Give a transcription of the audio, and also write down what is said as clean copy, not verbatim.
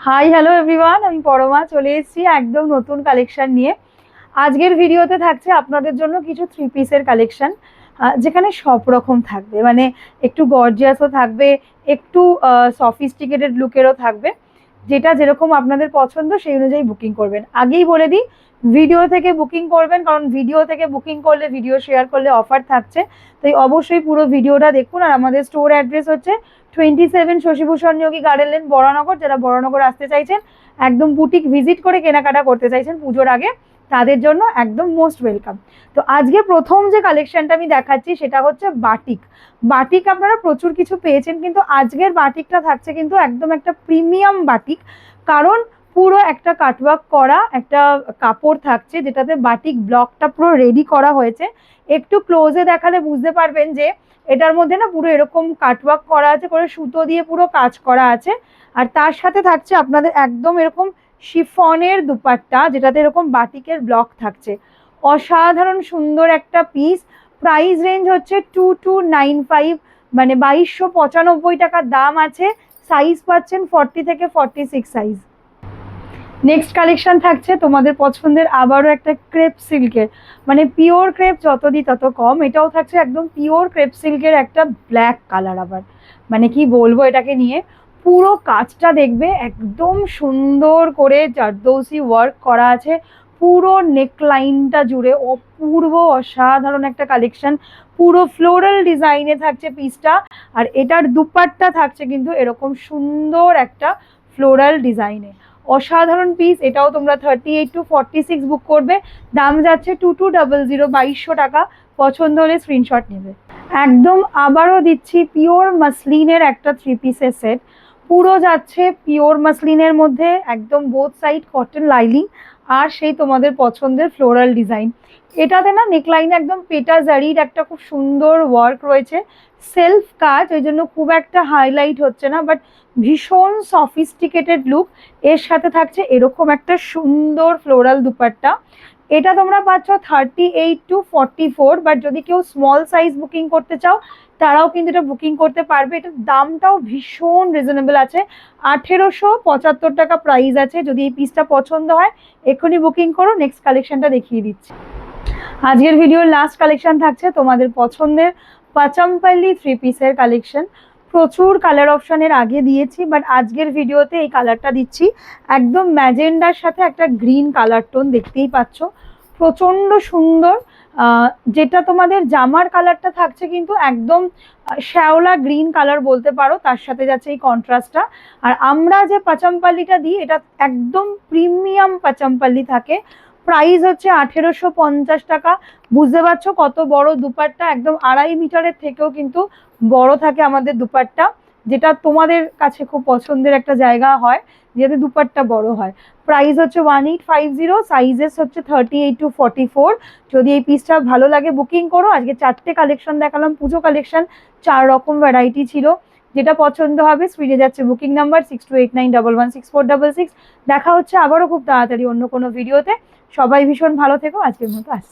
Hi hello everyone, আমি পরমা চলে এসেছি একদম নতুন কালেকশন নিয়ে। আজকের ভিডিওতে থাকছে আপনাদের জন্য কিছু থ্রি পিসের কালেকশন, যেখানে সব রকম থাকবে, মানে একটু গর্জিয়াসও থাকবে, একটু সফিস্টিকেটেড লুকেরও থাকবে। যেটা যেরকম আপনাদের পছন্দ সেই অনুযায়ী বুকিং করবেন। আগেই বলে দিই, ভিডিও থেকে বুকিং করবেন, কারণ ভিডিও থেকে বুকিং করলে, ভিডিও শেয়ার করলে অফার থাকছে। তাই অবশ্যই পুরো ভিডিওটা দেখুন। আর আমাদের স্টোর অ্যাড্রেস হচ্ছে 27 শশীভূষণ যোগী গার্ডেন লেন, বরানগর। যারা বরানগর আসতে চাইছেন, একদম বুটিক ভিজিট করে কেনাকাটা করতে চাইছেন পুজোর আগে, তাদের জন্য একদম মোস্ট ওয়েলকাম। তো আজকে প্রথম যে কালেকশনটা আমি দেখাচ্ছি সেটা হচ্ছে বাটিক। বাটিক আপনারা প্রচুর কিছু পেয়েছেন, কিন্তু আজকের বাটিকটা থাকছে কিন্তু একদম একটা প্রিমিয়াম বাটিক। কারণ পুরো একটা কাটওয়ার্ক করা একটা কাপড় থাকছে, যেটাতে বাটিক ব্লকটা পুরো রেডি করা হয়েছে। একটু ক্লোজে দেখালে বুঝতে পারবেন যে এটার মধ্যে না পুরো এরকম কাটওয়ার্ক করা আছে, করে সুতো দিয়ে পুরো কাজ করা আছে। আর তার সাথে থাকছে আপনাদের একদম এরকম শিফনের দুপাট্টা, যেটাতে এরকম বাটিকের ব্লক থাকছে। অসাধারণ সুন্দর একটা পিস। প্রাইস রেঞ্জ হচ্ছে 2295, মানে 2295 টাকা দাম আছে। সাইজ পাচ্ছেন 40 থেকে 46 সাইজ। নেক্সট কালেকশন থাকছে তোমাদের পছন্দের আবারও একটা ক্রেপ সিল্কের, মানে পিওর ক্রেপ যত দিই তত কম। এটাও থাকছে একদম পিওর ক্রেপ সিল্কের একটা ব্ল্যাক কালার। আবার মানে কি বলবো এটাকে নিয়ে, পুরো কাজটা দেখবে একদম সুন্দর করে জারদৌসি ওয়ার্ক করা আছে পুরো নেকলাইনটা জুড়ে। অপূর্ব অসাধারণ একটা কালেকশন, পুরো ফ্লোরাল ডিজাইনে থাকছে পিসটা। আর এটার দুপাট্টা থাকছে কিন্তু এরকম সুন্দর একটা ফ্লোরাল ডিজাইনে। অসাধারণ পিস। এটাও তোমরা 38 to 46 বুক করবে। দাম যাচ্ছে 2200, 2200 টাকা। পছন্দ হলে স্ক্রিনশট নেবে। একদম আবারও দিচ্ছি পিওর মাসলিনের একটা থ্রি পিসের সেট। পুরো যাচ্ছে পিওর মাসলিনের মধ্যে, একদম বোথ সাইড কটন লাইনিং, আর সেই তোমাদের পছন্দের ফ্লোরাল ডিজাইন। এটাতে না নেকলাইনে একদম পেটা জারির একটা খুব সুন্দর ওয়ার্ক রয়েছে। সেলফ কাজ, ওই জন্য খুব একটা হাইলাইট হচ্ছে না, বাট ভীষণ সফিস্টিকেটেড লুক। এর সাথে থাকছে এরকম একটা সুন্দর ফ্লোরাল দুপাট্টা। এটা তোমরা পাচ্ছ 38 to 44, বাট যদি কেউ স্মল সাইজ বুকিং করতে চাও তারাও কিন্তু এটা বুকিং করতে পারবে। এটার দামটাও ভীষণ রিজনেবল আছে, 1875 টাকা প্রাইস আছে। যদি এই পিসটা পছন্দ হয় এক্ষুনি বুকিং করো। নেক্সট কালেকশনটা দেখিয়ে দিচ্ছি। আজকের ভিডিওর লাস্ট কালেকশন থাকছে তোমাদের পছন্দের পাচামপাল্লি থ্রি পিসের কালেকশন। প্রচুর কালার অপশনের আগে দিয়েছি, বাট আজকের ভিডিওতে এই কালারটা দিচ্ছি একদম ম্যাজেন্ডার সাথে একটা গ্রিন কালার টোন, দেখতেই পাচ্ছ প্রচন্ড সুন্দর। যেটা তোমাদের জামার কালারটা থাকছে কিন্তু একদম শ্যাওলা গ্রিন কালার বলতে পারো, তার সাথে যাচ্ছে এই কন্ট্রাস্টটা। আর আমরা যে পাচামপাল্লিটা দিই এটা একদম প্রিমিয়াম পাচামপাল্লি থাকে। প্রাইস হচ্ছে 1850 টাকা। বুঝতে পারছো কত বড় দুপাট্টা, একদম 2.5 মিটারের থেকেও কিন্তু বড় থাকে আমাদের দুপাট্টা, যেটা তোমাদের কাছে খুব পছন্দের একটা জায়গা হয়, যাতে দুপাট্টা বড় হয়। প্রাইস হচ্ছে 1850, সাইজেস হচ্ছে 38 to 44। যদি এই পিসটা ভালো লাগে বুকিং করো। আজকে 4টে কালেকশন দেখালাম, পুজো কালেকশন, 4 রকম ভ্যারাইটি ছিল। যেটা পছন্দ হবে স্ক্রিনে যাচ্ছে বুকিং নাম্বার 6289116466। দেখা হচ্ছে আবারও খুব তাড়াতাড়ি অন্য কোনো ভিডিওতে। সবাই ভীষণ ভালো থেকো। আজকের মতো আসছি।